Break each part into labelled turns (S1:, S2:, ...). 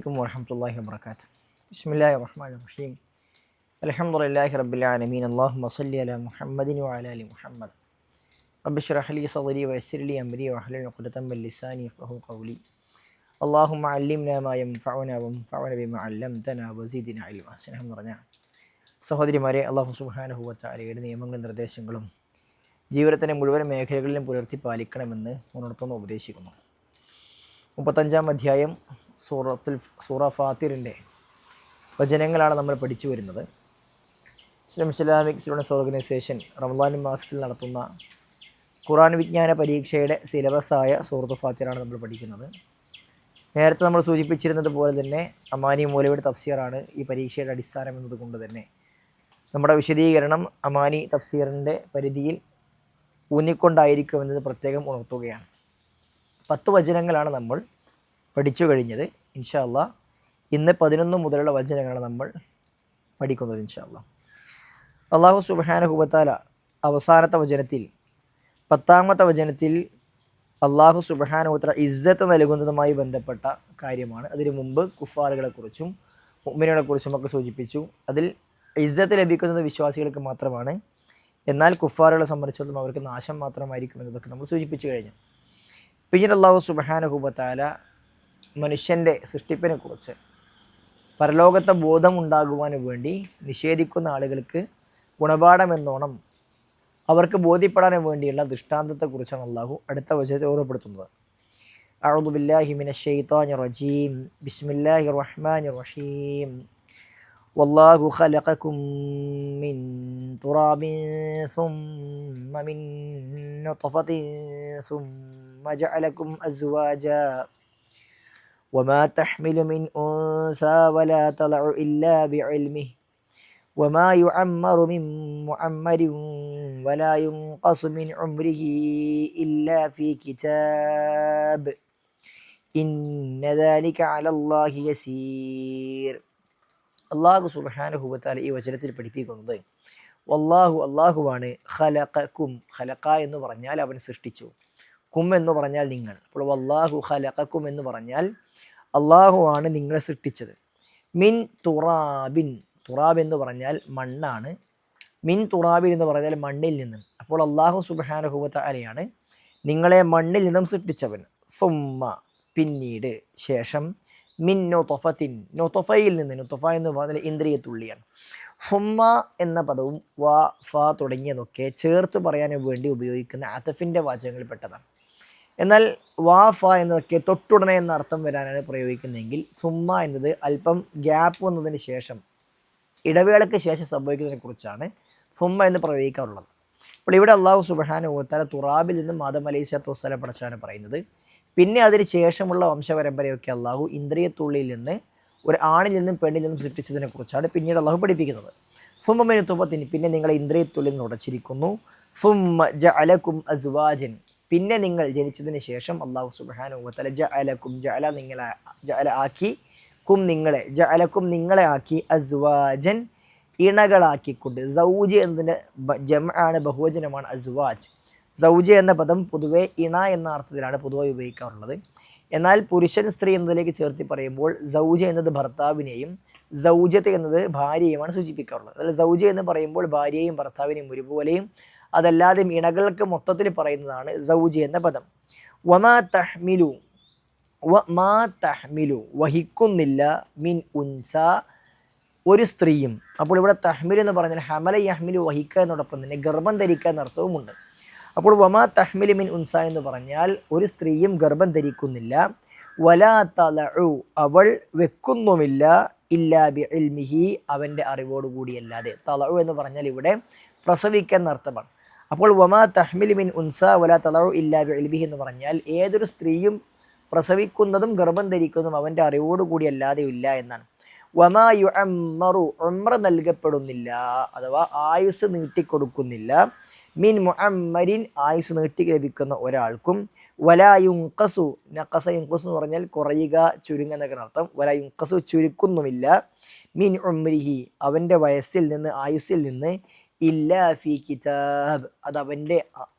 S1: warahmatullahi wabarakatuh. Bismillahirrahmanirrahim. Alhamdulillahi rabbil alamin. Allahumma salli ala Muhammadin wa ala ali Muhammad. Rabbi shrah li sadri wa yassir li amri wa hlul 'uqdatam min lisani yafqahu qawli. Allahumma 'allimna ma yanfa'una wanfa'na bima 'allamtana wa zidna ilma. സ്നേഹം നിറഞ്ഞ സഹോദരിമാരെ, അല്ലാഹു സുബ്ഹാനഹു വ തആലയുടെ നിയമങ്ങളും നിർദ്ദേശങ്ങളും ജീവിതത്തിൻ്റെ മുഴുവൻ മേഖലകളിലും പുലർത്തി പാലിക്കണമെന്ന് ഉണർത്തുന്നു ഉപദേശിക്കുന്നു. 35-ാം അധ്യായം സൂറ ഫാത്തിറിൻ്റെ വചനങ്ങളാണ് നമ്മൾ പഠിച്ചു വരുന്നത്. ഇസ്ലാമിക് സ്റ്റുഡൻസ് ഓർഗനൈസേഷൻ റമദാൻ മാസത്തിൽ നടത്തുന്ന ഖുർആൻ വിജ്ഞാന പരീക്ഷയുടെ സിലബസായ സൂറത്ത് ഫാത്തിറാണ് നമ്മൾ പഠിക്കുന്നത്. നേരത്തെ നമ്മൾ സൂചിപ്പിച്ചിരുന്നത് പോലെ തന്നെ അമാനി മൗലവിയുടെ തഫ്സീറാണ് ഈ പരീക്ഷയുടെ അടിസ്ഥാനം എന്നതുകൊണ്ട് തന്നെ നമ്മുടെ വിശദീകരണം അമാനി തഫ്സീറിൻ്റെ പരിധിയിൽ ഊന്നിക്കൊണ്ടായിരിക്കുമെന്നത് പ്രത്യേകം ഉണർത്തുകയാണ്. 10 വചനങ്ങളാണ് നമ്മൾ പഠിച്ചു കഴിഞ്ഞത്. ഇൻഷാ അല്ലാഹ് ഇന്ന് 11 മുതലുള്ള വചനങ്ങളാണ് നമ്മൾ പഠിക്കുന്നത്. ഇൻഷാ അല്ലാഹ് അല്ലാഹു സുബ്ഹാനഹു വ തആല അവസാനത്തെ വചനത്തിൽ 10-ാമത്തെ വചനത്തിൽ അല്ലാഹു സുബ്ഹാനഹു വ തആല ഇസ്സത്ത് നൽകുന്നതുമായി ബന്ധപ്പെട്ട കാര്യമാണ്. അതിനു മുമ്പ് കുഫാറുകളെക്കുറിച്ചും മുഅ്മിനുകളെക്കുറിച്ചും ഒക്കെ സൂചിപ്പിച്ചു. അതിൽ ഇസ്സത്ത് ലഭിക്കുന്നത് വിശ്വാസികൾക്ക് മാത്രമാണ്, എന്നാൽ കുഫാറുകളെ സംബന്ധിച്ചിടത്തോളം അവർക്ക് നാശം മാത്രമായിരിക്കും എന്നതൊക്കെ നമ്മൾ സൂചിപ്പിച്ചു കഴിഞ്ഞു. പിന്നീട് അല്ലാഹു സുബ്ഹാനഹു വ തആല മനുഷ്യൻ്റെ സൃഷ്ടിപ്പിനെ കുറിച്ച് പരലോകത്തെ ബോധം ഉണ്ടാകുവാൻ വേണ്ടി നിഷേധിക്കുന്ന ആളുകൾക്ക് ഗുണപാഠമെന്നോണം അവർക്ക് ബോധ്യപ്പെടാൻ വേണ്ടിയുള്ള ദൃഷ്ടാന്തത്തെക്കുറിച്ചാണ് അല്ലാഹു അടുത്ത വചനത്തെ ഓർമ്മപ്പെടുത്തുന്നത്. അഊദു ബില്ലാഹി മിനശ് ശൈത്വാനിർ റജീം. ബിസ്മില്ലാഹിർ റഹ്മാനിർ റഹീം. വല്ലാഹു ഖലഖകും മിൻ തുറാബിൻ സുമ്മ മിൻ നുത്ഫത്തിൻ സുമ്മ ജഅലകും അസ്വാജാ വമാ തഹ്മിലു മിൻ ഉൻസാ വലാ തളഉ ഇല്ലാ ബിഇൽമിഹി വമാ യുഅമ്മറു മിൻ മുഅമ്മരിൻ വലാ യുൻഖസു മിൻ ഉംരിഹി ഇല്ലാ ഫീ കിതാബ് ഇന്ന ദാലിക അലല്ലാഹി യസീർ. അല്ലാഹു സുബ്ഹാനഹു വ തആല ഈ വചനത്തിൽ പഠിപ്പിക്കുന്നത് വല്ലാഹു അല്ലാഹുവാണ് ഖലഖകും. ഖലഖ എന്ന് പറഞ്ഞാൽ അവൻ സൃഷ്ടിച്ചു, കും എന്ന് പറഞ്ഞാൽ നിങ്ങൾ. അപ്പോൾ വല്ലാഹു ഖലഖകും എന്ന് പറഞ്ഞാൽ അല്ലാഹുവാണ് നിങ്ങളെ സൃഷ്ടിച്ചത്. മിൻ തുറാബിൻ, തുറാബ് എന്ന് പറഞ്ഞാൽ മണ്ണാണ്. മിൻ തുറാബിൻ എന്ന് പറഞ്ഞാൽ മണ്ണിൽ നിന്നും. അപ്പോൾ അല്ലാഹു സുബ്ഹാനഹു വ തആലയാണ് നിങ്ങളെ മണ്ണിൽ നിന്നും സൃഷ്ടിച്ചവൻ. സുമ്മ പിന്നീട്, ശേഷം, മിൻ നുത്ഫത്തിൻ നുത്ഫയിൽ നിന്ന്. നുത്ഫ എന്ന് പറഞ്ഞാൽ ഇന്ദ്രിയത്തുള്ളിയാണ്. സുമ്മ എന്ന പദവും വ ഫ തുടങ്ങിയതൊക്കെ ചേർത്ത് പറയാൻ വേണ്ടി ഉപയോഗിക്കുന്ന അതഫിൻ്റെ വാചകങ്ങളിൽപ്പെട്ടതാണ്. എന്നാൽ വാ ഫ എന്നതൊക്കെ തൊട്ടുടനെ എന്ന അർത്ഥം വരാനാണ് പ്രയോഗിക്കുന്നതെങ്കിൽ സുമ്മ എന്നത് അല്പം ഗ്യാപ്പ് വന്നതിന് ശേഷം, ഇടവേളയ്ക്ക് ശേഷം സംഭവിക്കുന്നതിനെ കുറിച്ചാണ് സുമ്മ എന്ന് പ്രയോഗിക്കാറുള്ളത്. അപ്പോൾ ഇവിടെ അല്ലാഹു സുബ്ഹാനഹു വ തആല തുറാബിൽ നിന്നും ആദം അലൈഹിസ്സലാത്തു വസ്സലാം പടച്ചാണ് പറയുന്നത്. പിന്നെ അതിന് ശേഷമുള്ള വംശപരമ്പരയൊക്കെ അല്ലാഹു ഇന്ദ്രിയത്തുള്ളിയിൽ നിന്ന് ഒരു ആണിൽ നിന്നും പെണ്ണിൽ നിന്നും സൃഷ്ടിച്ചതിനെ കുറിച്ചാണ് പിന്നീട് അല്ലാഹു പഠിപ്പിക്കുന്നത്. സുമ്മ മിൻ നുത്ഫത്തിൻ, പിന്നെ നിങ്ങളെ ഇന്ദ്രിയത്തുള്ളിൽ നിന്ന് ഉടച്ചിരിക്കുന്നു. സുമ്മ ജഅലകും അസ്വാജൻ, പിന്നെ നിങ്ങൾ ജനിച്ചതിന് ശേഷം അല്ലാഹു സുബ്ഹാനഹു വ തആല ജഅലകും, ജഅല ആക്കി, കും നിങ്ങളെ, ജഅലകും നിങ്ങളെ ആക്കി, അസ്വാജൻ ഇണകളാക്കിക്കൊണ്ട്. സൗജ് എന്നതിൻ്റെ ജംആണ്, ബഹുവചനമാണ് അസ്വാജ്. സൗജ് എന്ന പദം പൊതുവെ ഇണ എന്ന അർത്ഥത്തിലാണ് പൊതുവായി ഉപയോഗിക്കാറുള്ളത്. എന്നാൽ പുരുഷൻ സ്ത്രീ എന്നതിലേക്ക് ചേർത്തി പറയുമ്പോൾ സൗജ് എന്നത് ഭർത്താവിനെയും സൗജത്ത് എന്നത് ഭാര്യയുമാണ് സൂചിപ്പിക്കാറുള്ളത്. അതായത് സൗജ് എന്ന് പറയുമ്പോൾ ഭാര്യയെയും ഭർത്താവിനെയും ഒരുപോലെയും, അതല്ലാതെ ഇണകൾക്ക് മൊത്തത്തിൽ പറയുന്നതാണ് സൗജ് എന്ന പദം. വമാ തഹ്മിലു, വമാ തഹ്മിലു വഹിക്കുന്നില്ല, മിൻ ഉൻസ ഒരു സ്ത്രീയും. അപ്പോൾ ഇവിടെ തഹ്മിൽ എന്ന് പറഞ്ഞാൽ ഹമല യഹ്മിലു വഹിക്കുക എന്നോടൊപ്പം തന്നെ ഗർഭം ധരിക്കുക എന്നർത്ഥവുമുണ്ട്. അപ്പോൾ വമാ തഹ്മിലു മിൻ ഉൻസ എന്ന് പറഞ്ഞാൽ ഒരു സ്ത്രീയും ഗർഭം ധരിക്കുന്നില്ല. വലാ തളഉ അവൾ വെക്കുന്നുമില്ല, ഇല്ലാ ബിഇൽമിഹി അവൻ്റെ അറിവോടുകൂടിയല്ലാതെ. തളഉ എന്ന് പറഞ്ഞാൽ ഇവിടെ പ്രസവിക്കുക എന്നർത്ഥമാണ്. അപ്പോൾ വമാ തഹ്മിലു മിൻ ഉൻസ വലാ തളഉ ഇല്ലാ ബിഇൽമിഹി എന്ന് പറഞ്ഞാൽ ഏതൊരു സ്ത്രീയും പ്രസവിക്കുന്നതും ഗർഭം ധരിക്കുന്നതും അവൻ്റെ അറിവോടുകൂടി അല്ലാതെ ഇല്ല എന്നാണ്. വമാ യുഅമ്മറു ഉംറ നൽകപ്പെടുന്നില്ല, അഥവാ ആയുസ് നീട്ടിക്കൊടുക്കുന്നില്ല. മിൻ മുഅമ്മരിൻ ആയുസ് നീട്ടി ലഭിക്കുന്ന ഒരാൾക്കും. വലാ യുൻഖസു, നഖസ യുൻഖസു എന്ന് പറഞ്ഞാൽ കുറയുക, ചുരുങ്ങുക എന്നൊക്കെ അർത്ഥം. വലാ യുൻഖസു ചുരുക്കുന്നുമില്ല, മിൻ ഉംരിഹി അവൻ്റെ വയസ്സിൽ നിന്ന്, ആയുസ്സിൽ നിന്ന്, ഇല്ലാ ഫീ കിതാബ് അത് അവൻ്റെ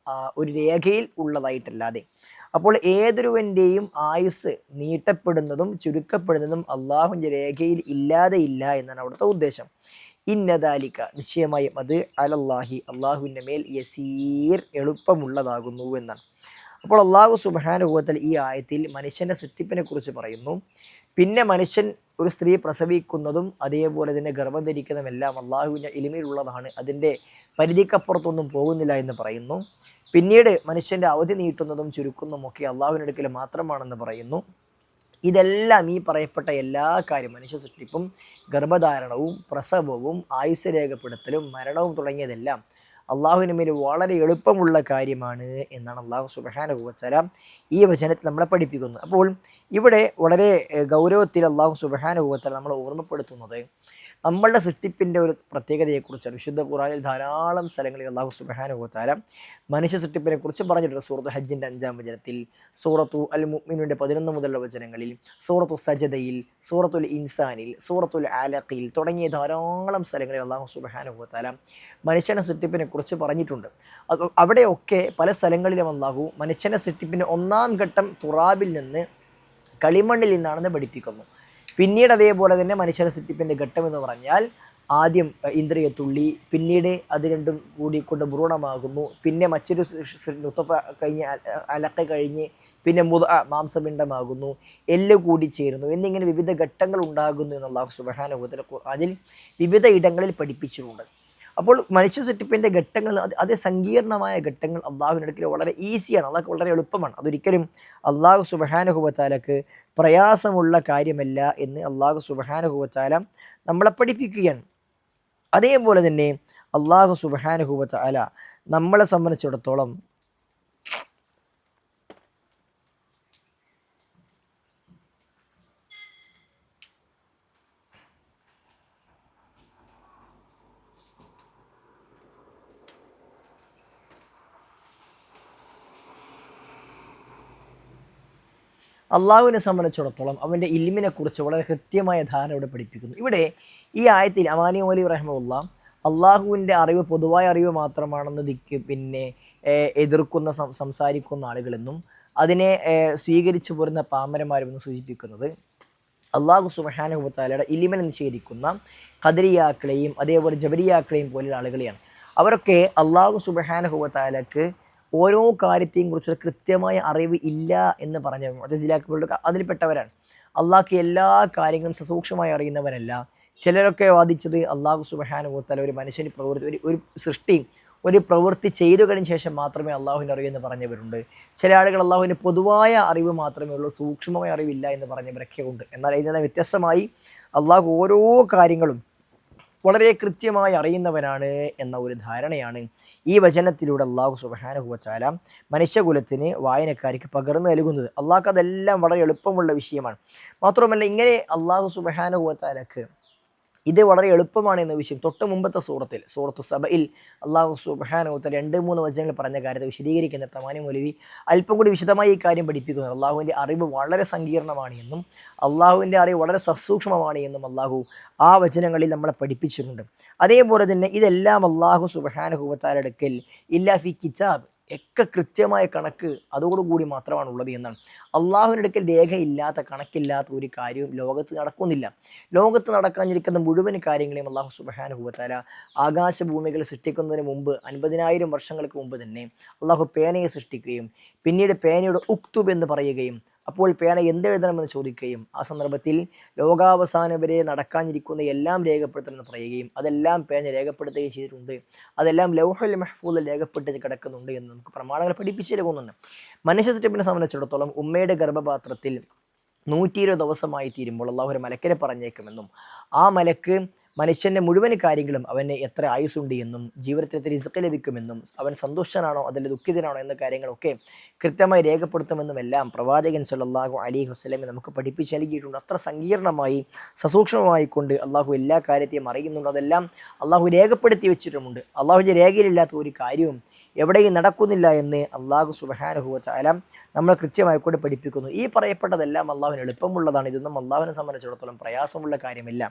S1: ഒരു രേഖയിൽ ഉള്ളതായിട്ടല്ലാതെ. അപ്പോൾ ഏതൊരുവൻ്റെയും ആയുസ് നീട്ടപ്പെടുന്നതും ചുരുക്കപ്പെടുന്നതും അള്ളാഹുവിൻ്റെ രേഖയിൽ ഇല്ലാതെ ഇല്ല എന്നാണ് അവിടുത്തെ ഉദ്ദേശം. ഇന്നദാലിക നിശ്ചയമായും അത് അലല്ലാഹി അള്ളാഹുവിൻ്റെ മേൽ യസീർ എളുപ്പമുള്ളതാകുന്നു എന്നാണ്. അപ്പോൾ അള്ളാഹു സുബ്ഹാനഹു വ തആല ഈ ആയത്തിൽ മനുഷ്യൻ്റെ സൃഷ്ടിപ്പിനെ കുറിച്ച് പറയുന്നു. പിന്നെ മനുഷ്യൻ ഒരു സ്ത്രീ പ്രസവിക്കുന്നതും അതേപോലെ തന്നെ ഗർഭം ധരിക്കുന്നതുമെല്ലാം അള്ളാഹുവിൻ്റെ ഇൽമിലുള്ളതാണ്, അതിൻ്റെ പരിധിക്കപ്പുറത്തൊന്നും പോകുന്നില്ല എന്ന് പറയുന്നു. പിന്നീട് മനുഷ്യൻ്റെ അവധി നീട്ടുന്നതും ചുരുക്കുന്നതും ഒക്കെ അള്ളാഹുവിൻ്റെ അടുക്കൽ മാത്രമാണെന്ന് പറയുന്നു. ഇതെല്ലാം ഈ പറയപ്പെട്ട എല്ലാ കാര്യം മനുഷ്യ സൃഷ്ടിപ്പും ഗർഭധാരണവും പ്രസവവും ആയുസ് രേഖപ്പെടുത്തലും മരണവും തുടങ്ങിയതെല്ലാം അള്ളാഹുവിന് മേൽ വളരെ എളുപ്പമുള്ള കാര്യമാണ് എന്നാണ് അള്ളാഹു സുബ്ഹാനഹു വ തആല ഈ വചനത്തിൽ നമ്മളെ പഠിപ്പിക്കുന്നത്. അപ്പോൾ ഇവിടെ വളരെ ഗൗരവത്തിൽ അള്ളാഹു സുബ്ഹാനഹു വ തആല നമ്മളെ ഓർമ്മപ്പെടുത്തുന്നത് നമ്മളുടെ സൃഷ്ടിപ്പിൻ്റെ ഒരു പ്രത്യേകതയെക്കുറിച്ചാണ്. വിശുദ്ധ ഖുർആനിൽ ധാരാളം സ്ഥലങ്ങളിൽ അള്ളാഹു സുബ്ഹാനഹു വ തആല മനുഷ്യ സൃഷ്ടിപ്പിനെ കുറിച്ച് പറഞ്ഞിട്ടുണ്ട്. സൂറത്തു ഹജ്ജിൻ്റെ 5-ാം വചനത്തിൽ, സൂറത്തു അൽ മുഅ്മിനൂൻ്റെ 11 മുതലുള്ള വചനങ്ങളിൽ, സൂറത്തു സജദയിൽ, സൂറത്തുൽ ഇൻസാനിൽ, സൂറത്തുൽ അലഖിൽ തുടങ്ങിയ ധാരാളം സ്ഥലങ്ങളിൽ അള്ളാഹു സുബ്ഹാനഹു വ തആല മനുഷ്യൻ്റെ സൃഷ്ടിപ്പിനെ കുറിച്ച് പറഞ്ഞിട്ടുണ്ട്. അവിടെയൊക്കെ പല സ്ഥലങ്ങളിലും അള്ളാഹു മനുഷ്യൻ്റെ സൃഷ്ടിപ്പിൻ്റെ 1-ാം ഘട്ടം തുറാബിൽ നിന്ന്, കളിമണ്ണിൽ നിന്നാണെന്ന് പഠിപ്പിക്കുന്നു. പിന്നീട് അതേപോലെ തന്നെ മനുഷ്യൻ്റെ സൃഷ്ടിപ്പിൻ്റെ ഘട്ടം എന്ന് പറഞ്ഞാൽ ആദ്യം ഇന്ദ്രിയത്തുള്ളി, പിന്നീട് അത് രണ്ടും കൂടിക്കൊണ്ട് ഭ്രൂണമാകുന്നു, പിന്നെ മറ്റൊരു നുത്ഫ കഴിഞ്ഞ് അലക്ക കഴിഞ്ഞ് പിന്നെ മാംസപിണ്ഡമാകുന്നു, എല്ല് കൂടി ചേരുന്നു എന്നിങ്ങനെ വിവിധ ഘട്ടങ്ങൾ ഉണ്ടാകുന്നു എന്ന് അല്ലാഹു സുബ്ഹാനഹു വ തആല ഖുർആനിൽ വിവിധ ഇടങ്ങളിൽ പഠിപ്പിച്ചിട്ടുണ്ട്. അപ്പോൾ മനുഷ്യ സൃഷ്ടിപ്പിൻ്റെ ഘട്ടങ്ങൾ അതിസങ്കീർണമായ ഘട്ടങ്ങൾ അള്ളാഹുവിൻ്റെ അടുക്കൽ വളരെ ഈസിയാണ്, അള്ളാഹ്ക്ക് വളരെ എളുപ്പമാണ്. അതൊരിക്കലും അള്ളാഹു സുബ്ഹാനഹു വ തആലക്ക് പ്രയാസമുള്ള കാര്യമല്ല എന്ന് അള്ളാഹു സുബ്ഹാനഹു വ തആല നമ്മളെ പഠിപ്പിക്കുകയാണ്. അതേപോലെ തന്നെ അള്ളാഹു സുബ്ഹാനഹു വ തആല നമ്മളെ സംബന്ധിച്ചിടത്തോളം അവൻ്റെ ഇൽമിനെ കുറിച്ച് വളരെ കൃത്യമായ ധാരണ ഇവിടെ പഠിപ്പിക്കുന്നു. ഇവിടെ ഈ ആയത്തിൽ അമാനി മൗലവി റഹിമഹുല്ലാ അള്ളാഹുവിൻ്റെ അറിവ് പൊതുവായ അറിവ് മാത്രമാണെന്ന് പിന്നെ എതിർക്കുന്ന സംസാരിക്കുന്ന ആളുകളെന്നും അതിനെ സ്വീകരിച്ചു പോരുന്ന പാമരന്മാരുമെന്ന് സൂചിപ്പിക്കുന്നത് അള്ളാഹു സുബ്ഹാനഹു വ തആലയുടെ ഇൽമിനെ നിഷേധിക്കുന്ന ഖദരിയാക്കളെയും അതേപോലെ ജബരിയാക്കളെയും പോലെയുള്ള ആളുകളെയാണ്. അവരൊക്കെ അള്ളാഹു സുബ്ഹാനഹു വ തആലക്ക് ഓരോ കാര്യത്തെയും കുറിച്ചുള്ള കൃത്യമായ അറിവ് ഇല്ല എന്ന് പറഞ്ഞ മുഅ്തസിലാക്കളുടെ അതിൽപ്പെട്ടവരാണ്. അള്ളാഹ്ക്ക് എല്ലാ കാര്യങ്ങളും സസൂക്ഷ്മമായി അറിയുന്നവരല്ല. ചിലരൊക്കെ വാദിച്ചത് അള്ളാഹു സുബ്ഹാനഹു വ തആല ഒരു മനുഷ്യന് ഒരു സൃഷ്ടി ഒരു പ്രവൃത്തി ചെയ്തു കഴിഞ്ഞ ശേഷം മാത്രമേ അള്ളാഹുവിൻ്റെ അറിവെന്ന് പറഞ്ഞവരുണ്ട്. ചില ആളുകൾ അള്ളാഹുവിന് പൊതുവായ അറിവ് മാത്രമേ ഉള്ളൂ, സൂക്ഷ്മമായ അറിവില്ല എന്ന് പറഞ്ഞവരൊക്കെ ഉണ്ട്. എന്നാൽ ഇതിൽ നിന്ന് വ്യത്യസ്തമായി അള്ളാഹു ഓരോ കാര്യങ്ങളും വളരെ കൃത്യമായി അറിയുന്നവനാണ് എന്ന ഒരു ധാരണയാണ് ഈ വചനത്തിലൂടെ അള്ളാഹു സുബ്ഹാനഹു വ തആല മനുഷ്യകുലത്തിന് വായനക്കാർക്ക് പകർന്നു നൽകുന്നത്. അള്ളാഹ്ക്ക് അതെല്ലാം വളരെ എളുപ്പമുള്ള വിഷയമാണ്. മാത്രമല്ല ഇങ്ങനെ അള്ളാഹു സുബ്ഹാനഹു വ തആലക്ക് ഇത് വളരെ എളുപ്പമാണ് എന്ന വിഷയം തൊട്ട് മുമ്പത്തെ സൂറത്തു സബയിൽ അള്ളാഹു സുബ്ഹാനഹു വ തആല 2-3 വചനങ്ങൾ പറഞ്ഞ കാര്യത്തെ വിശദീകരിക്കുന്ന തമാനി മൗലവി അല്പം കൂടി വിശദമായി ഈ കാര്യം പഠിപ്പിക്കുന്നു. അള്ളാഹുവിൻ്റെ അറിവ് വളരെ സങ്കീർണമാണ് എന്നും അള്ളാഹുവിൻ്റെ അറിവ് വളരെ സസൂക്ഷ്മമാണ് എന്നും അള്ളാഹു ആ വചനങ്ങളിൽ നമ്മളെ പഠിപ്പിച്ചിട്ടുണ്ട്. അതേപോലെ തന്നെ ഇതെല്ലാം അള്ളാഹു സുബ്ഹാനഹു വ തആല അടുക്കൽ ഇല്ലാ ഫി കിതാബ് ഒക്കെ കൃത്യമായ കണക്ക് അതോടുകൂടി മാത്രമാണ് ഉള്ളത് എന്നാണ്. അള്ളാഹുവിൻ്റെ അടുക്കൽ രേഖയില്ലാത്ത കണക്കില്ലാത്ത ഒരു കാര്യവും ലോകത്ത് നടക്കുന്നില്ല. ലോകത്ത് നടക്കാനിരിക്കുന്ന മുഴുവൻ കാര്യങ്ങളെയും അള്ളാഹു സുബ്ഹാനഹു വ തആല ആകാശഭൂമികൾ സൃഷ്ടിക്കുന്നതിന് മുമ്പ് 50,000 വർഷങ്ങൾക്ക് മുമ്പ് തന്നെ അള്ളാഹു പേനയെ സൃഷ്ടിക്കുകയും പിന്നീട് പേനയുടെ ഉക്തുബ് എന്ന് പറയുകയും അപ്പോൾ പേന എന്തെഴുതണമെന്ന് ചോദിക്കുകയും ആ സന്ദർഭത്തിൽ ലോകാവസാനം വരെ നടക്കാനിരിക്കുന്ന എല്ലാം രേഖപ്പെടുത്തണമെന്ന് പറയുകയും അതെല്ലാം പേന രേഖപ്പെടുത്തുകയും ചെയ്തിട്ടുണ്ട്. അതെല്ലാം ലൗഹുൽ മഹ്ഫൂദിൽ രേഖപ്പെട്ട് കിടക്കുന്നുണ്ട് എന്ന് നമുക്ക് പ്രമാണങ്ങൾ പഠിപ്പിച്ചു നൽകുന്നുണ്ട്. മനുഷ്യ സൃഷ്ടിപ്പിനെ സംബന്ധിച്ചിടത്തോളം ഉമ്മയുടെ ഗർഭപാത്രത്തിൽ 120 ദിവസമായി തീരുമ്പോൾ അള്ളാഹു ഒരു മലക്കിനെ പറഞ്ഞേക്കുമെന്നും ആ മലക്ക് മനുഷ്യൻ്റെ മുഴുവൻ കാര്യങ്ങളും അവന് എത്ര ആയുസ്സുണ്ട് എന്നും ജീവിതത്തിൽ എത്ര റിസ്ക് ലഭിക്കുമെന്നും അവൻ സന്തുഷ്ടനാണോ അതിൽ ദുഃഖിതനാണോ എന്ന കാര്യങ്ങളൊക്കെ കൃത്യമായി രേഖപ്പെടുത്തുമെന്നും എല്ലാം പ്രവാചകൻ സല്ലല്ലാഹു അലൈഹി വസല്ലം നമുക്ക് പഠിപ്പിച്ച് നൽകിയിട്ടുണ്ട്. അത്ര സങ്കീർണമായി സസൂക്ഷ്മമായി കൊണ്ട് അള്ളാഹു എല്ലാ കാര്യത്തെയും അറിയുന്നുണ്ട്. അതെല്ലാം അള്ളാഹു രേഖപ്പെടുത്തി വെച്ചിട്ടുമുണ്ട്. അള്ളാഹുവിൻ്റെ രേഖയിലില്ലാത്ത ഒരു കാര്യവും എവിടെയും നടക്കുന്നില്ല എന്ന് അള്ളാഹു സുബ്ഹാനഹു വ തആല നമ്മൾ കൃത്യമായി കൊണ്ട് പഠിപ്പിക്കുന്നു. ഈ പറയപ്പെട്ടതെല്ലാം അള്ളാഹുവിന് എളുപ്പമുള്ളതാണ്. ഇതൊന്നും അള്ളാഹുവിനെ സംബന്ധിച്ചിടത്തോളം പ്രയാസമുള്ള കാര്യമില്ല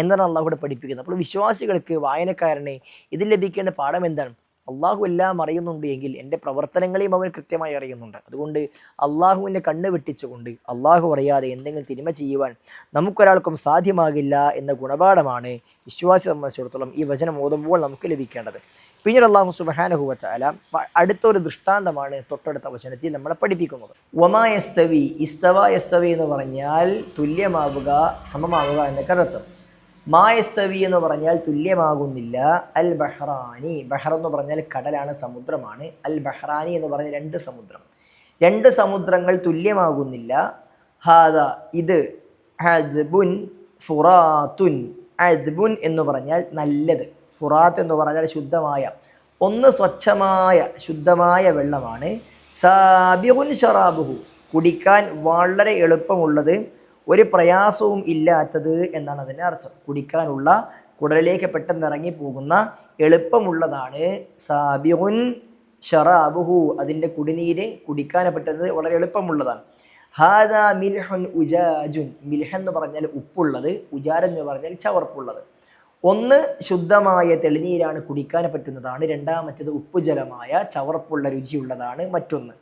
S1: എന്നാണ് അള്ളാഹുവിടെ പഠിപ്പിക്കുന്നത്. അപ്പോൾ വിശ്വാസികൾക്ക് വായനക്കാരനെ ഇതിൽ ലഭിക്കേണ്ട പാഠം എന്താണ്? അള്ളാഹു എല്ലാം അറിയുന്നുണ്ട് എങ്കിൽ എൻ്റെ പ്രവർത്തനങ്ങളെയും അവൻ കൃത്യമായി അറിയുന്നുണ്ട്. അതുകൊണ്ട് അള്ളാഹുവിൻ്റെ കണ്ണ് വെട്ടിച്ചുകൊണ്ട് അള്ളാഹു അറിയാതെ എന്തെങ്കിലും തിന്മ ചെയ്യുവാൻ നമുക്കൊരാൾക്കും സാധ്യമാകില്ല എന്ന ഗുണപാഠമാണ് വിശ്വാസിയെ സംബന്ധിച്ചിടത്തോളം ഈ വചനം ഓതുമ്പോൾ നമുക്ക് ലഭിക്കേണ്ടത്. പിന്നീട് അള്ളാഹു സുബ്ഹാനഹു വ തആല അടുത്തൊരു ദൃഷ്ടാന്തമാണ് തൊട്ടടുത്ത വചനത്തിൽ നമ്മളെ പഠിപ്പിക്കുന്നത്. വമാ യസ്തവി, ഇസ്തവ യസ്തവി എന്ന് പറഞ്ഞാൽ തുല്യമാവുക, സമമാവുക എന്നൊക്കെ അർത്ഥം. മായസ്തവി എന്ന് പറഞ്ഞാൽ തുല്യമാകുന്നില്ല. അൽ ബഹ്റാനി, ബഹർ എന്ന് പറഞ്ഞാൽ കടലാണ്, സമുദ്രമാണ്. അൽ ബഹ്റാനി എന്ന് പറഞ്ഞാൽ രണ്ട് സമുദ്രങ്ങൾ തുല്യമാകുന്നില്ല. ഹാദ, ഇത്, അദ്ബുൻ ഫുറാത്തുൻ, അദ്ബുൻ എന്ന് പറഞ്ഞാൽ നല്ലത്, ഫുറാത്ത് എന്ന് പറഞ്ഞാൽ ശുദ്ധമായ, ഒന്ന് സ്വച്ഛമായ ശുദ്ധമായ വെള്ളമാണ്. സാബിഗുൻ ശറാബുഹു, കുടിക്കാൻ വളരെ എളുപ്പമുള്ളത്, ഒരു പ്രയാസവും ഇല്ലാത്തത് എന്നാണ് അതിൻ്റെ അർത്ഥം. കുടിക്കാനുള്ള, കുടലിലേക്ക് പെട്ടെന്ന് ഇറങ്ങിപ്പോകുന്ന എളുപ്പമുള്ളതാണ് സാബിഗുൻ ഷറാബുഹു, അതിൻ്റെ കുടിനീര് കുടിക്കാൻ പറ്റുന്നത് വളരെ എളുപ്പമുള്ളതാണ്. ഹാദാ മിൽഹുൻ ഉജാജുൻ, മിൽഹ് എന്ന് പറഞ്ഞാൽ ഉപ്പുള്ളത്, ഉജാരൻ എന്ന് പറഞ്ഞാൽ ചവർപ്പുള്ളത്. ഒന്ന് ശുദ്ധമായ തെളിനീരാണ്, കുടിക്കാൻ പറ്റുന്നതാണ്. രണ്ടാമത്തേത് ഉപ്പുജലമായ ചവർപ്പുള്ള രുചിയുള്ളതാണ് മറ്റൊന്ന്.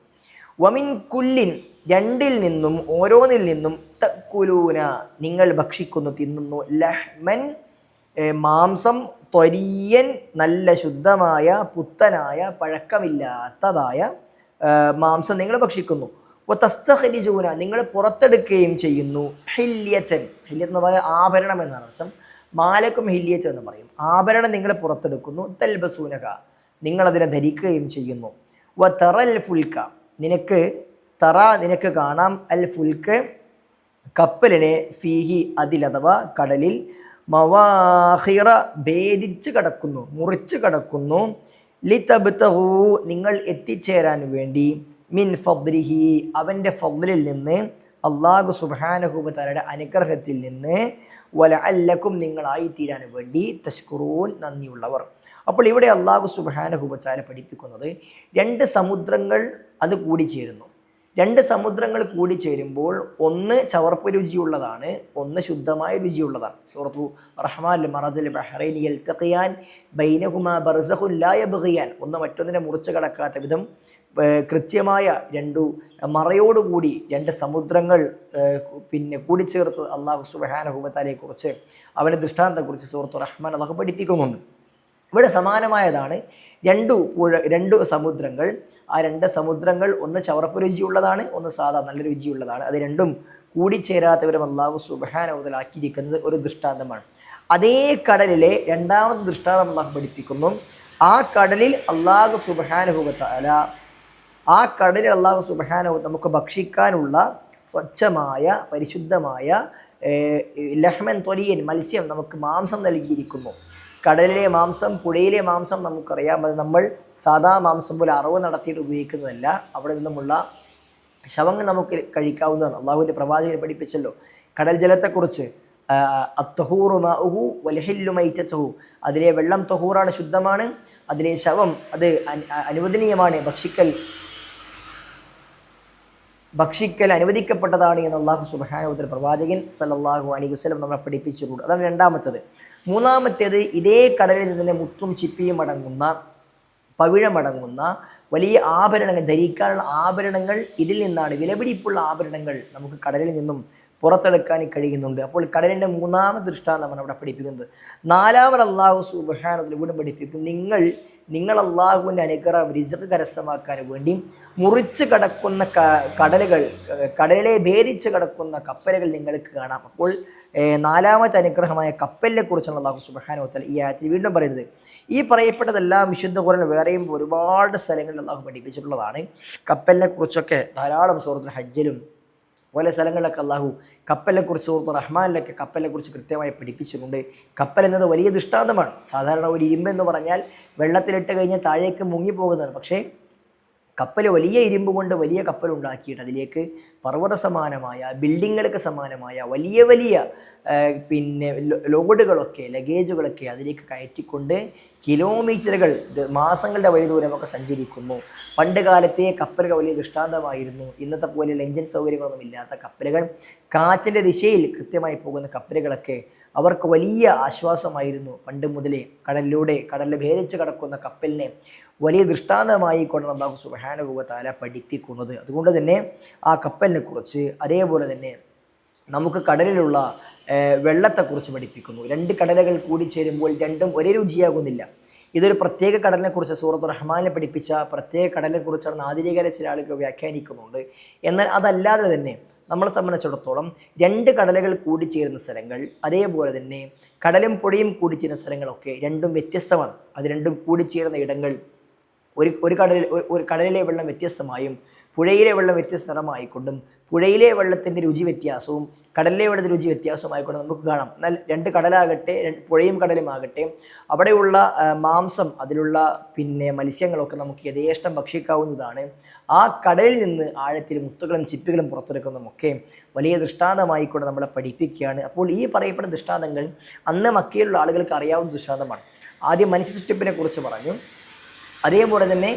S1: വമിൻ കുല്ലിൻ, രണ്ടിൽ നിന്നും, ഓരോന്നിൽ നിന്നും, തക്കുലൂന, നിങ്ങൾ ഭക്ഷിക്കുന്നു, തിന്നുന്നു, ലഹ്മൻ, മാംസം, ത്വരിയൻ, നല്ല ശുദ്ധമായ പുത്തനായ പഴക്കമില്ലാത്തതായ മാംസം നിങ്ങൾ ഭക്ഷിക്കുന്നു. തസ്തഖരിജൂന, നിങ്ങൾ പുറത്തെടുക്കുകയും ചെയ്യുന്നു, ഹില്യച്ചൻ, ഹില്യത്ത് എന്ന് പറയുന്നത് ആഭരണം എന്നാണ് അർത്ഥം. മാലക്കും ഹില്യത്ത് എന്ന് പറയും. ആഭരണം നിങ്ങൾ പുറത്തെടുക്കുന്നു. തൽബസൂനക, നിങ്ങളതിനെ ധരിക്കുകയും ചെയ്യുന്നു. വ തറൽ ഫുൽക്ക, നിനക്ക് കാണാം, അൽ ഫുൽക്ക്, കപ്പലിനെ, ഫീഹി, അതിൽ അഥവാ കടലിൽ, മവാഹിറ, ഭേദിച്ച് കടക്കുന്നു, മുറിച്ച് കടക്കുന്നു, ലിതബ്തഹു, നിങ്ങൾ എത്തിച്ചേരാൻ വേണ്ടി, മിൻ ഫദ്ലിഹി, അവൻ്റെ ഫദ്ലിൽ നിന്ന്, അല്ലാഹു സുബ്ഹാനഹു വ തആലയുടെ അനുഗ്രഹത്തിൽ നിന്ന്, വലഅല്ലക്കും, നിങ്ങളായിത്തീരാൻ വേണ്ടി, തഷ്കുറൂൻ, നന്ദിയുള്ളവർ. അപ്പോൾ ഇവിടെ അല്ലാഹു സുബ്ഹാനഹു വ തആല പഠിപ്പിക്കുന്നത്, രണ്ട് സമുദ്രങ്ങൾ അത് കൂടിച്ചേരുന്നു. രണ്ട് സമുദ്രങ്ങൾ കൂടിച്ചേരുമ്പോൾ ഒന്ന് ചവർപ്പ് രുചിയുള്ളതാണ്, ഒന്ന് ശുദ്ധമായ രുചിയുള്ളതാണ്. സൂറത്തു റഹ്മാനിൽ മറജൽ ബഹ്റൈനി യൽതഖിയാൻ ബൈനഹുമാ ബർസഖുൻ ലാ യബ്ഗിയാൻ, ഒന്ന് മറ്റൊന്നിനെ മുറിച്ച് കടക്കാത്ത വിധം കൃത്യമായ മറയോടുകൂടി രണ്ട് സമുദ്രങ്ങൾ കൂടിച്ചേർത്ത് അല്ലാഹു സുബ്ഹാനഹു വ തആലയെക്കുറിച്ച്, അവൻ്റെ ദൃഷ്ടാന്തത്തെക്കുറിച്ച് സൂറത്തു റഹ്മാൻ അല്ലാഹു പഠിപ്പിക്കുന്നുണ്ട്. ഇവിടെ സമാനമായതാണ് രണ്ട് സമുദ്രങ്ങൾ. ആ രണ്ട് സമുദ്രങ്ങൾ ഒന്ന് ചവർപ്പ് രുചിയുള്ളതാണ്, ഒന്ന് സാധാ നല്ല രുചിയുള്ളതാണ്. അത് രണ്ടും കൂടിച്ചേരാത്തവരും അല്ലാഹു സുബ്ഹാനഹു വ തആല ആക്കിയിരിക്കുന്നത് ഒരു ദൃഷ്ടാന്തമാണ്. അതേ കടലിലെ രണ്ടാമത്തെ ദൃഷ്ടാന്തം അല്ലാഹു പഠിപ്പിക്കുന്നു. ആ കടലിൽ അല്ലാഹു സുബ്ഹാനഹു വ തആല, നമുക്ക് ഭക്ഷിക്കാനുള്ള സ്വച്ഛമായ പരിശുദ്ധമായ ലഹ്മൻ ത്വരിയൻ, മത്സ്യം, നമുക്ക് മാംസം നൽകിയിരിക്കുന്നു. കടലിലെ മാംസം, പുഴയിലെ മാംസം നമുക്കറിയാം, അത് നമ്മൾ സാധാ മാംസം പോലെ അറവ് നടത്തിയിട്ട് ഉപയോഗിക്കുന്നതല്ല. അവിടെ നിന്നുമുള്ള ശവങ്ങൾ നമുക്ക് കഴിക്കാവുന്നതാണ്. അള്ളാഹുവിൻ്റെ പ്രവാചകനെ പഠിപ്പിച്ചല്ലോ കടൽ ജലത്തെക്കുറിച്ച്, അത്തഹൂറു മാഉഹു വൽഹില്ലു മൈതതുഹു, അതിലെ വെള്ളം തഹൂറാണ്, ശുദ്ധമാണ്. അതിലെ ശവം അത് അനുവദനീയമാണ്, ഭക്ഷിക്കൽ അനുവദിക്കപ്പെട്ടതാണ് എന്ന് അല്ലാഹു സുബ്ഹാനഹു വ തആല പ്രവാചകൻ സല്ലല്ലാഹു അലൈഹി വസല്ലം നമ്മളെ പഠിപ്പിച്ചിട്ടുണ്ട്. അതാണ് രണ്ടാമത്തേത്. മൂന്നാമത്തേത്, ഇതേ കടലിൽ നിന്ന് മുത്തും ചിപ്പിയും അടങ്ങുന്ന, പവിഴമടങ്ങുന്ന വലിയ ആഭരണങ്ങൾ, ധരിക്കാനുള്ള ആഭരണങ്ങൾ ഇതിൽ നിന്നാണ്, വിലപിടിപ്പുള്ള ആഭരണങ്ങൾ നമുക്ക് കടലിൽ നിന്നും പുറത്തെടുക്കാൻ കഴിയുന്നുണ്ട്. അപ്പോൾ കടലിൻ്റെ മൂന്നാമത്തെ ദൃഷ്ടാന്തമാണ് അവിടെ പഠിപ്പിക്കുന്നത്. നാലാമത് അല്ലാഹു സുബ്ഹാനഹു വ തആല വീണ്ടും പഠിപ്പിക്കും, നിങ്ങൾ അല്ലാഹുവിൻ്റെ അനുഗ്രഹം, റിസ്ഖ് കരസ്ഥമാക്കാൻ വേണ്ടി മുറിച്ച് കടക്കുന്ന കടലിലെ ഭേദിച്ച് കടക്കുന്ന കപ്പലുകൾ നിങ്ങൾക്ക് കാണാം. അപ്പോൾ നാലാമത്തെ അനുഗ്രഹമായ കപ്പലിനെ കുറിച്ചാണ് അല്ലാഹു സുബ്ഹാനഹു വ തആല ഈ ആയത്തിൽ വീണ്ടും പറയുന്നത്. ഈ പറയപ്പെട്ടതെല്ലാം വിശുദ്ധ ഖുർആനിൽ വേറെയും ഒരുപാട് സ്ഥലങ്ങളിൽ അല്ലാഹു പഠിപ്പിച്ചിട്ടുള്ളതാണ്. കപ്പലിനെ കുറിച്ചൊക്കെ ധാരാളം സൂറത്തുൽ ഹജ്ജിലും പല സ്ഥലങ്ങളിലൊക്കെ അല്ലാഹു കപ്പലിനെക്കുറിച്ച്, സൂറത്തു റഹ്മാനിലൊക്കെ കപ്പലിനെക്കുറിച്ച് കൃത്യമായി പഠിപ്പിച്ചിട്ടുണ്ട്. കപ്പൽ എന്നത് വലിയ ദൃഷ്ടാന്തമാണ്. സാധാരണ ഒരു ഇരുമ്പ് എന്ന് പറഞ്ഞാൽ വെള്ളത്തിലിട്ട് കഴിഞ്ഞാൽ താഴേക്ക് മുങ്ങിപ്പോകുന്നതാണ്. പക്ഷേ കപ്പൽ വലിയ ഇരുമ്പ് കൊണ്ട് വലിയ കപ്പൽ ഉണ്ടാക്കിയിട്ട് അതിലേക്ക് പർവ്വത സമാനമായ, ബിൽഡിങ്ങുകൾക്ക് സമാനമായ വലിയ വലിയ പിന്നെ ലോഡുകളൊക്കെ ലഗേജുകളൊക്കെ അതിലേക്ക് കയറ്റിക്കൊണ്ട് കിലോമീറ്ററുകൾ മാസങ്ങളുടെ വഴി ദൂരമൊക്കെ സഞ്ചരിക്കുന്നു. പണ്ട് കാലത്തെ കപ്പലുകൾ വലിയ ദൃഷ്ടാന്തമായിരുന്നു. ഇന്നത്തെ പോലെ എഞ്ചിൻ സൗകര്യങ്ങളൊന്നും ഇല്ലാത്ത കപ്പലുകൾ, കാറ്റിൻ്റെ ദിശയിൽ കൃത്യമായി പോകുന്ന കപ്പലുകളൊക്കെ അവർക്ക് വലിയ ആശ്വാസമായിരുന്നു. പണ്ട് മുതലേ കടലിൽ ഭേദിച്ച് കടക്കുന്ന കപ്പലിനെ വലിയ ദൃഷ്ടാന്തമായി കൊണ്ട് അല്ലാഹു സുബ്ഹാനഹു വ തആല പഠിപ്പിക്കുന്നത്. അതുകൊണ്ട് തന്നെ ആ കപ്പലിനെ കുറിച്ച്, അതേപോലെ തന്നെ നമുക്ക് കടലിലുള്ള വെള്ളത്തെക്കുറിച്ച് പഠിപ്പിക്കുന്നു. രണ്ട് കടലുകൾ കൂടി ചേരുമ്പോൾ രണ്ടും ഒരേ രുചിയാകുന്നില്ല. ഇതൊരു പ്രത്യേക കടലിനെ കുറിച്ച് സൂറത്തുർ റഹ്മാനിൽ പഠിപ്പിച്ച പ്രത്യേക കടലിനെ കുറിച്ചാണ് ആധികാരിക ചില ആളുകൾ വ്യാഖ്യാനിക്കുന്നുണ്ട്. എന്നാൽ അതല്ലാതെ തന്നെ നമ്മളെ സംബന്ധിച്ചിടത്തോളം രണ്ട് കടലുകൾ കൂടിച്ചേരുന്ന സ്ഥലങ്ങൾ, അതേപോലെ തന്നെ കടലും പുഴയും കൂടിച്ചേരുന്ന സ്ഥലങ്ങളൊക്കെ രണ്ടും വ്യത്യസ്തമാണ്. അത് രണ്ടും കൂടിച്ചേരുന്ന ഇടങ്ങൾ ഒരു കടലിലെ വെള്ളം വ്യത്യസ്തമായും പുഴയിലെ വെള്ളം വ്യത്യസ്ത നിറമായിക്കൊണ്ടും പുഴയിലെ വെള്ളത്തിൻ്റെ രുചി വ്യത്യാസവും കടലിലെ വെള്ളത്തിൻ്റെ രുചി വ്യത്യാസമായിക്കൊണ്ട് നമുക്ക് കാണാം. എന്നാൽ രണ്ട് കടലാകട്ടെ, പുഴയും കടലും ആകട്ടെ, അവിടെയുള്ള മാംസം, അതിലുള്ള മത്സ്യങ്ങളൊക്കെ നമുക്ക് യഥേഷ്ടം ഭക്ഷിക്കാവുന്നതാണ്. ആ കടലിൽ നിന്ന് ആഴത്തിൽ മുത്തുകളും ചിപ്പികളും പുറത്തെടുക്കുന്നതുമൊക്കെ വലിയ ദൃഷ്ടാന്തമായിക്കൊണ്ട് നമ്മളെ പഠിപ്പിക്കുകയാണ്. അപ്പോൾ ഈ പറയപ്പെടുന്ന ദൃഷ്ടാന്തങ്ങൾ അന്ന് മക്കയിലുള്ള ആളുകൾക്ക് അറിയാവുന്ന ദൃഷ്ടാന്തമാണ്. ആദ്യം മനുഷ്യ സൃഷ്ടിപ്പിനെ കുറിച്ച് പറഞ്ഞു, അതേപോലെ തന്നെ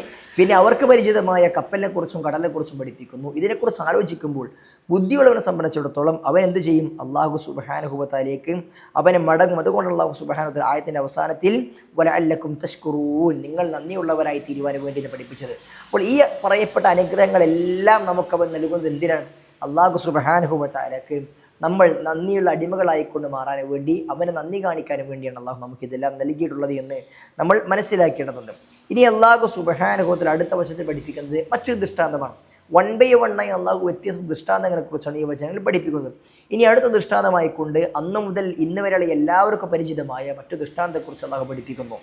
S1: അവർക്ക് പരിചിതമായ കപ്പലിനെക്കുറിച്ചും കടലിനെക്കുറിച്ചും പഠിപ്പിക്കുന്നു. ഇതിനെക്കുറിച്ച് ആലോചിക്കുമ്പോൾ ബുദ്ധിയുള്ളവനെ സംബന്ധിച്ചിടത്തോളം അവൻ എന്ത് ചെയ്യും? അല്ലാഹു സുബ്ഹാനഹു വ തആലയ്ക്ക് അവനെ മടങ്ങും. അതുകൊണ്ട് അല്ലാഹു സുബ്ഹാനഹു വ തആല ആയത്തിൻ്റെ അവസാനത്തിൽ വലഅല്ലക്കും തഷ്കുറൂൻ, നിങ്ങൾ നന്ദിയുള്ളവരായി തീരുവാൻ വേണ്ടി പഠിപ്പിച്ചത്. അപ്പോൾ ഈ പറയപ്പെട്ട അനുഗ്രഹങ്ങളെല്ലാം നമുക്കവൻ നൽകുന്നത് എന്തിനാണ്? അല്ലാഹു സുബ്ഹാനഹു വ തആലയ്ക്ക് നമ്മൾ നന്ദിയുള്ള അടിമകളായിക്കൊണ്ട് മാറാൻ വേണ്ടി, അവനെ നന്ദി കാണിക്കാനും വേണ്ടിയാണ് അള്ളാഹു നമുക്കിതെല്ലാം നൽകിയിട്ടുള്ളത് എന്ന് നമ്മൾ മനസ്സിലാക്കേണ്ടതുണ്ട്. ഇനി അല്ലാഹു സുബ്ഹാനഹു വ തആല അടുത്ത വശത്തിൽ പഠിപ്പിക്കുന്നത് മറ്റൊരു ദൃഷ്ടാന്തമാണ്. 1 by 1 ആയി അള്ളാഹു വ്യത്യസ്ത ദൃഷ്ടാന്തങ്ങളെക്കുറിച്ചാണ് ഈ വചനങ്ങൾ പഠിപ്പിക്കുന്നത്. ഇനി അടുത്ത ദൃഷ്ടാന്തമായിക്കൊണ്ട് അന്ന് മുതൽ ഇന്ന് വരെയുള്ള എല്ലാവർക്കും പരിചിതമായ മറ്റൊരു ദൃഷ്ടാന്തത്തെക്കുറിച്ച് അള്ളാഹു പഠിപ്പിക്കുന്നു.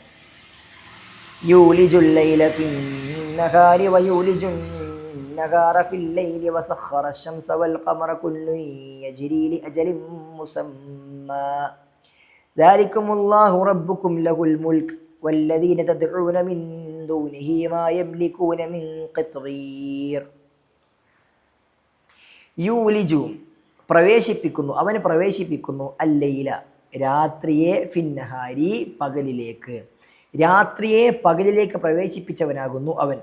S1: യൂലിജുൽ ലൈല ഫിന്നഹാരി വയൂലിജുൻ النهار في الليل وسخر الشمس والقمر كل يجري لأجل مسمى ذلكم الله ربكم له الملك والذين تدعون من دونه ما يملكون من قطمير. യൂലിജു പ്രവേശിപ്പിക്കുന്നു, അവനെ പ്രവേശിപ്പിക്കുന്നു, അല്ലൈല രാത്രിയെ, ഫിന്നഹാരി പകലിലേക്ക്, രാത്രിയെ പകലിലേക്ക് പ്രവേശിപ്പിച്ചവനാകുന്നു അവൻ.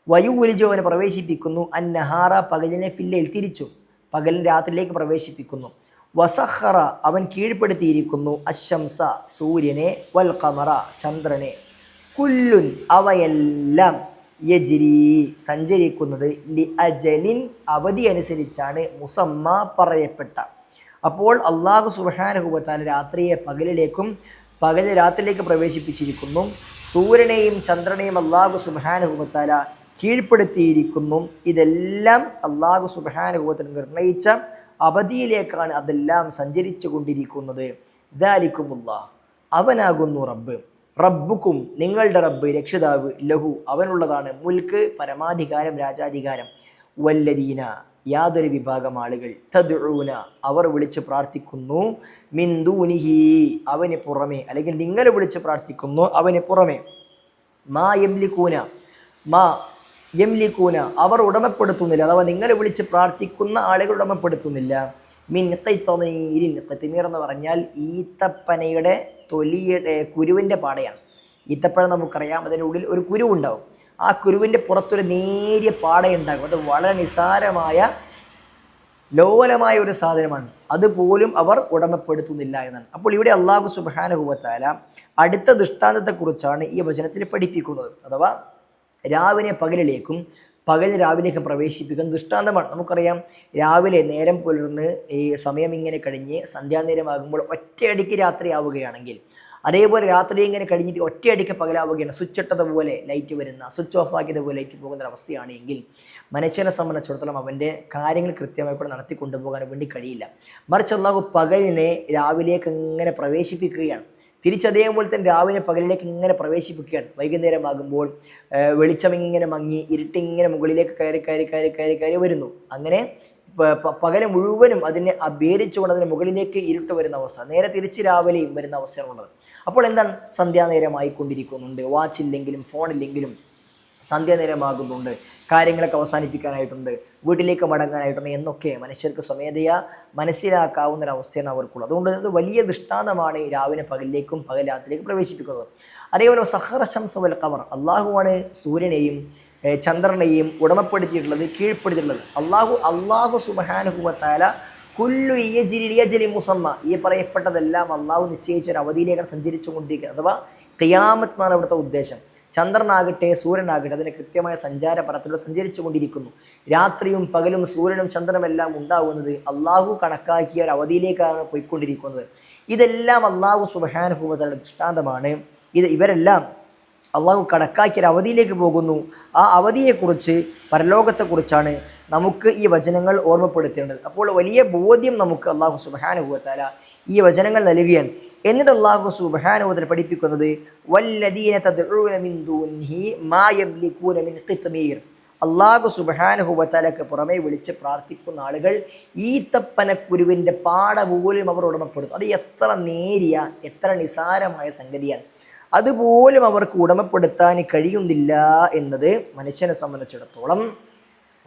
S1: വയൂലിജു അവനെ പ്രവേശിപ്പിക്കുന്നു, അന്നഹാറ പകലിനെ ഫില്ലയിൽ തിരിച്ചു, പകലിനെ രാത്രിയിലേക്ക് പ്രവേശിപ്പിക്കുന്നു. വസഖറ അവൻ കീഴ്പ്പെടുത്തിയിരിക്കുന്നു, അശംസ സൂര്യനെ, വൽ ഖമറ ചന്ദ്രനെ, കുല്ലുൻ അവയെല്ലാം, യജ്രി സഞ്ചരിക്കുന്നത്, ലി അജലിൻ അവധി അനുസരിച്ചാണ്, മുസമ്മ പറയപ്പെട്ട. അപ്പോൾ അല്ലാഹു സുബ്ഹാനഹു വ തആല രാത്രിയെ പകലിലേക്കും പകലിനെ രാത്രിയിലേക്ക് പ്രവേശിപ്പിച്ചിരിക്കുന്നു. സൂര്യനെയും ചന്ദ്രനെയും അല്ലാഹു സുബ്ഹാനഹു വ തആല കീഴ്പ്പെടുത്തിയിരിക്കുന്നു. ഇതെല്ലാം അല്ലാഹു സുബ്ഹാനഹു വ തആല നിർണയിച്ച അവധിയിലേക്കാണ് അതെല്ലാം സഞ്ചരിച്ചു കൊണ്ടിരിക്കുന്നത്. ദാലിക്കുമുല്ലാഹ് അവനാകുന്നു റബ്ബ്, റബ്ബുക്കും നിങ്ങളുടെ റബ്ബ് രക്ഷിതാവ്, ലഹു അവനുള്ളതാണ്, മുൽക്ക് പരമാധികാരം, രാജാധികാരം, വല്ലദീന യാതൊരു വിഭാഗം ആളുകൾ, തദ്ഉന അവർ വിളിച്ച് പ്രാർത്ഥിക്കുന്നു, മിൻ ദൂനിഹി അവന് പുറമെ, അല്ലെങ്കിൽ നിങ്ങൾ വിളിച്ച് പ്രാർത്ഥിക്കുന്നു അവന് പുറമെ, മാ യംലിക്കൂന അവർ ഉടമപ്പെടുത്തുന്നില്ല, അഥവാ നിങ്ങൾ വിളിച്ച് പ്രാർത്ഥിക്കുന്ന ആളുകൾ ഉടമപ്പെടുത്തുന്നില്ല, മിൻ ഖിത്മീരിൻ, ഖിത്മീർ എന്ന് പറഞ്ഞാൽ ഈത്തപ്പനയുടെ തൊലിയുടെ കുരുവിൻ്റെ പാടയാണ്. ഈത്തപ്പഴം നമുക്കറിയാം, അതിൻ്റെ ഉള്ളിൽ ഒരു കുരുവുണ്ടാവും. ആ കുരുവിൻ്റെ പുറത്തൊരു നേരിയ പാടയുണ്ടാകും. അത് വളരെ നിസാരമായ ലോലമായ ഒരു സാധനമാണ്, അതുപോലും അവർ ഉടമപ്പെടുത്തുന്നില്ല എന്നാണ്. അപ്പോൾ ഇവിടെ അല്ലാഹു സുബ്ഹാനഹു വ തആല അടുത്ത ദൃഷ്ടാന്തത്തെക്കുറിച്ചാണ് ഈ വചനത്തിൽ പഠിപ്പിക്കുന്നത്. അഥവാ രാവിനെ പകലിലേക്കും പകൽ രാവിലേക്കും പ്രവേശിപ്പിക്കുന്ന ദൃഷ്ടാന്തമാണ്. നമുക്കറിയാം, രാവിലെ നേരം പുലർന്ന് ഈ സമയം ഇങ്ങനെ കഴിഞ്ഞ് സന്ധ്യാനേരമാകുമ്പോൾ ഒറ്റയടിക്ക് രാത്രിയാവുകയാണെങ്കിൽ, അതേപോലെ രാത്രി ഇങ്ങനെ കഴിഞ്ഞിട്ട് ഒറ്റയടിക്ക് പകലാവുകയാണ്, സ്വിച്ച് ഇട്ടതുപോലെ ലൈറ്റ് വരുന്ന, സ്വിച്ച് ഓഫ് ആക്കിയതുപോലെ ലൈറ്റ് പോകുന്ന അവസ്ഥയാണെങ്കിൽ മനുഷ്യനെ സംബന്ധിച്ചിടത്തോളം അവൻ്റെ കാര്യങ്ങൾ കൃത്യമായി കൂടെ നടത്തി കൊണ്ടുപോകാൻ വേണ്ടി കഴിയില്ല. മറിച്ച് അല്ലാഹു പകലിനെ രാവിലേക്ക് ഇങ്ങനെ പ്രവേശിപ്പിക്കുകയാണ്. തിരിച്ചതേപോലെ തന്നെ രാവിലെ പകലിലേക്ക് ഇങ്ങനെ പ്രവേശിപ്പിക്കുകയാണ്. വൈകുന്നേരമാകുമ്പോൾ വെളിച്ചം ഇങ്ങനെ മങ്ങി ഇരുട്ടിങ്ങനെ മുകളിലേക്ക് കയറി വരുന്നു. അങ്ങനെ പകല് മുഴുവനും അതിനെ അഭേദിച്ചുകൊണ്ട് അതിന് മുകളിലേക്ക് ഇരുട്ട് വരുന്ന അവസ്ഥ, നേരെ തിരിച്ച് രാവിലെയും വരുന്ന അവസ്ഥയാണുള്ളത്. അപ്പോൾ എന്താണ്? സന്ധ്യാനേരമായിക്കൊണ്ടിരിക്കുന്നുണ്ട്. വാച്ചില്ലെങ്കിലും ഫോണില്ലെങ്കിലും സന്ധ്യാനേരമാകുന്നുണ്ട്. കാര്യങ്ങളൊക്കെ അവസാനിപ്പിക്കാനായിട്ടുണ്ട്, വീട്ടിലേക്ക് മടങ്ങാനായിട്ടുണ്ട് എന്നൊക്കെ മനുഷ്യർക്ക് സ്വമേധയാ മനസ്സിലാക്കാവുന്ന ഒരവസ്ഥയാണ് അവർക്കുള്ളത്. അതുകൊണ്ട് ഇത് വലിയ ദൃഷ്ടാന്തമാണ് രാവിലെ പകലിലേക്കും പകൽ രാത്രിയിലേക്ക് പ്രവേശിപ്പിക്കുന്നത്. അതേപോലെ സഖറ ശംസ വൽ ഖമർ, അള്ളാഹുവാണ് സൂര്യനെയും ചന്ദ്രനെയും ഉടമപ്പെടുത്തിയിട്ടുള്ളത്, കീഴ്പ്പെടുത്തിയിട്ടുള്ളത്. അള്ളാഹു സുബ്ഹാനഹു വ തആല കുല്ലു യജ്രി മുസമ്മ, ഈ പറയപ്പെട്ടതെല്ലാം അള്ളാഹു നിശ്ചയിച്ച ഒരു അവധിയിലേക്കാണ് സഞ്ചരിച്ചു കൊണ്ടിരിക്കുക. അഥവാ ഖിയാമത്ത് എന്നാണ് ഇവിടുത്തെ ഉദ്ദേശം. ചന്ദ്രനാകട്ടെ സൂര്യനാകട്ടെ അതിന് കൃത്യമായ സഞ്ചാര പഥത്തിലൂടെ സഞ്ചരിച്ചു കൊണ്ടിരിക്കുന്നു. രാത്രിയും പകലും സൂര്യനും ചന്ദ്രനും എല്ലാം ഉണ്ടാകുന്നത് അള്ളാഹു കണക്കാക്കിയ ഒരു അവധിയിലേക്കാണ് പോയിക്കൊണ്ടിരിക്കുന്നത്. ഇതെല്ലാം അള്ളാഹു സുബ്ഹാനഹു വ തആലയുടെ ദൃഷ്ടാന്തമാണ്. ഇവരെല്ലാം അള്ളാഹു കണക്കാക്കിയ ഒരു അവധിയിലേക്ക് പോകുന്നു. ആ അവധിയെക്കുറിച്ച്, പരലോകത്തെക്കുറിച്ചാണ് നമുക്ക് ഈ വചനങ്ങൾ ഓർമ്മപ്പെടുത്തേണ്ടത്. അപ്പോൾ വലിയ ബോധ്യം നമുക്ക് അള്ളാഹു സുബ്ഹാനഹു വ തആല ഈ വചനങ്ങൾ നൽകുകയാണ്. എന്നിട്ട് അള്ളാഹു സുബ്ഹാനഹു വ തആല പഠിപ്പിക്കുന്നത് വല്ലദീന തദ്ഊന മിൻ ദൂനിഹി മാ യംലികൂന മിൻ ഖിത്മീർ, അള്ളാഹു സുബ്ഹാനഹു വ തആലക്ക് പുറമെ വിളിച്ച് പ്രാർത്ഥിക്കുന്ന ആളുകൾ ഈത്തപ്പനക്കുരുവിൻ്റെ പാട പോലും അവർ ഉടമപ്പെടുത്തും. അത് എത്ര നേരിയ, എത്ര നിസാരമായ സംഗതിയാണ്. അതുപോലും അവർക്ക് ഉടമപ്പെടുത്താൻ കഴിയുന്നില്ല എന്നത് മനുഷ്യനെ സംബന്ധിച്ചിടത്തോളം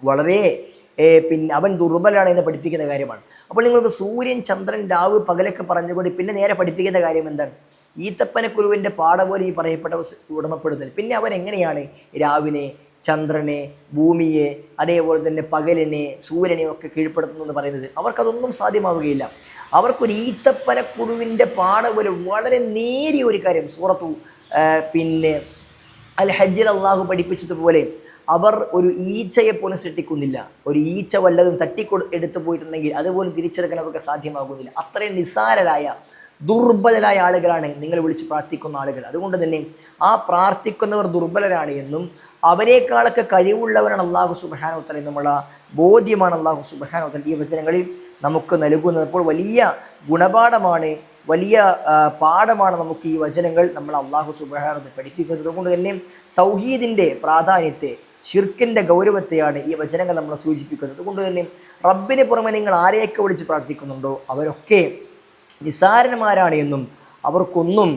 S1: വളരെ അവൻ ദുർബലാണ് എന്ന് പഠിപ്പിക്കുന്ന കാര്യമാണ്. അപ്പോൾ നിങ്ങൾക്ക് സൂര്യൻ, ചന്ദ്രൻ, രാവ്, പകലൊക്കെ പറഞ്ഞുകൊണ്ട് പിന്നെ നേരെ പഠിപ്പിക്കുന്ന കാര്യം എന്താണ്? ഈത്തപ്പനക്കുരുവിൻ്റെ പാട പോലെ ഈ പറയപ്പെട്ട ഉടമപ്പെടുന്നത്. പിന്നെ അവൻ എങ്ങനെയാണ് രാവിനെ, ചന്ദ്രനെ, ഭൂമിയെ, അതേപോലെ തന്നെ പകലിനെ, സൂര്യനെ ഒക്കെ കീഴ്പ്പെടുത്തുന്നു എന്ന് പറയുന്നത്? അവർക്കതൊന്നും സാധ്യമാവുകയില്ല. അവർക്കൊരു ഈത്തപ്പനക്കുരുവിൻ്റെ പാട പോലെ വളരെ നേരിയ ഒരു കാര്യം സൂറത്തു അൽ ഹജ്ജിൽ അള്ളാഹു പഠിപ്പിച്ചതുപോലെ അവർ ഒരു ഈച്ചയെ പോലും സൃഷ്ടിക്കുന്നില്ല. ഒരു ഈച്ച വല്ലതും എടുത്തു പോയിട്ടുണ്ടെങ്കിൽ അതുപോലും തിരിച്ചെടുക്കാൻ അവർക്ക് സാധ്യമാകുന്നില്ല. അത്രയും നിസ്സാരരായ, ദുർബലരായ ആളുകളാണ് നിങ്ങൾ വിളിച്ച് പ്രാർത്ഥിക്കുന്ന ആളുകൾ. അതുകൊണ്ട് തന്നെ ആ പ്രാർത്ഥിക്കുന്നവർ ദുർബലരാണ് എന്നും അവരെക്കാളൊക്കെ കഴിവുള്ളവരാണ് അള്ളാഹു സുബ്ഹാനഹു വ തആല എന്നുള്ള ബോധ്യമാണ് അള്ളാഹു സുബ്ഹാനഹു വ തആല ഈ വചനങ്ങളിൽ നമുക്ക് നൽകുന്നത്. അപ്പോൾ വലിയ ഗുണപാഠമാണ്, വലിയ പാഠമാണ് നമുക്ക് ഈ വചനങ്ങൾ നമ്മൾ അള്ളാഹു സുബ്ഹാനഹു വ തആല പഠിപ്പിക്കുന്നത്. അതുകൊണ്ട് തന്നെ തൗഹീദിൻ്റെ പ്രാധാന്യത്തെ, ശിർക്കിൻ്റെ ഗൗരവത്തെയാണ് ഈ വചനങ്ങൾ നമ്മളെ സൂചിപ്പിക്കുന്നത്. അതുകൊണ്ട് തന്നെ റബ്ബിന് പുറമെ നിങ്ങൾ ആരെയൊക്കെ വിളിച്ച് പ്രാർത്ഥിക്കുന്നുണ്ടോ അവരൊക്കെ നിസ്സാരന്മാരാണ് എന്നും അവർക്കൊന്നും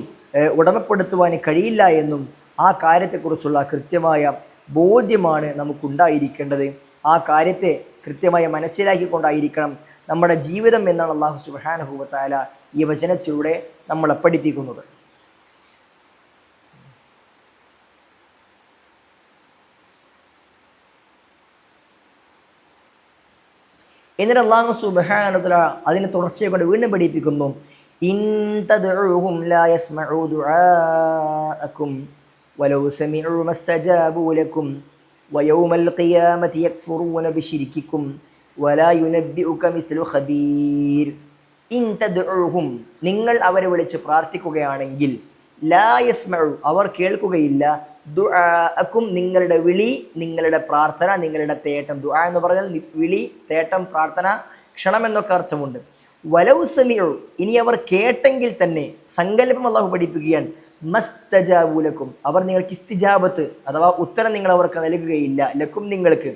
S1: ഉടമപ്പെടുത്തുവാൻ കഴിയില്ല എന്നും ആ കാര്യത്തെക്കുറിച്ചുള്ള കൃത്യമായ ബോധ്യമാണ് നമുക്കുണ്ടായിരിക്കേണ്ടത്. ആ കാര്യത്തെ കൃത്യമായി മനസ്സിലാക്കിക്കൊണ്ടായിരിക്കണം നമ്മുടെ ജീവിതം എന്നാണ് അല്ലാഹു സുബ്ഹാനഹു വ തആല ഈ വചനത്തിലൂടെ നമ്മളെ പഠിപ്പിക്കുന്നത്. എന്നിട്ട് അല്ലാഹു സുബ്ഹാനഹു വ തആല അതിനെ തുടർച്ചയെ കൊണ്ട് വീണ്ടും പഠിപ്പിക്കുന്നു. ഇൻ തദ്ഉഹും ലാ യസ്മഉ ദുആഅക്കും വലൗ സമിഉ മസ്തജാബു ലക്കും വയൗമൽ ഖിയാമത്തി യക്ഫുറൂന ബിശിർകിക്കും വലാ യുനബ്ബിഉക മിസ്ലു ഖബീർ. ഇൻ തദ്ഉഹും, നിങ്ങൾ അവരെ വിളിച്ച് പ്രാർത്ഥിക്കുകയാണെങ്കിൽ, ലാ യസ്മഉ, അവർ കേൾക്കുകയില്ല, ദുആഅക്കും, നിങ്ങളുടെ വിളി, നിങ്ങളുടെ പ്രാർത്ഥന, നിങ്ങളുടെ തേട്ടം. ദുആ എന്ന് പറഞ്ഞാൽ വിളി, തേട്ടം, പ്രാർത്ഥന, ക്ഷണം എന്നൊക്കെ അർത്ഥമുണ്ട്. വലൗ സമിഉ, ഇനി അവർ കേട്ടെങ്കിൽ തന്നെ സങ്കല്പം അല്ലാഹു പഠിപ്പിക്കുകയാണ്. മസ്തജാബു ലക്കും, അവർ നിങ്ങൾക്ക് ഇസ്തിജാബത്ത് അഥവാ ഉത്തരം നിങ്ങൾ അവർക്ക് നൽകുകയില്ല, ലക്കും നിങ്ങൾക്ക്.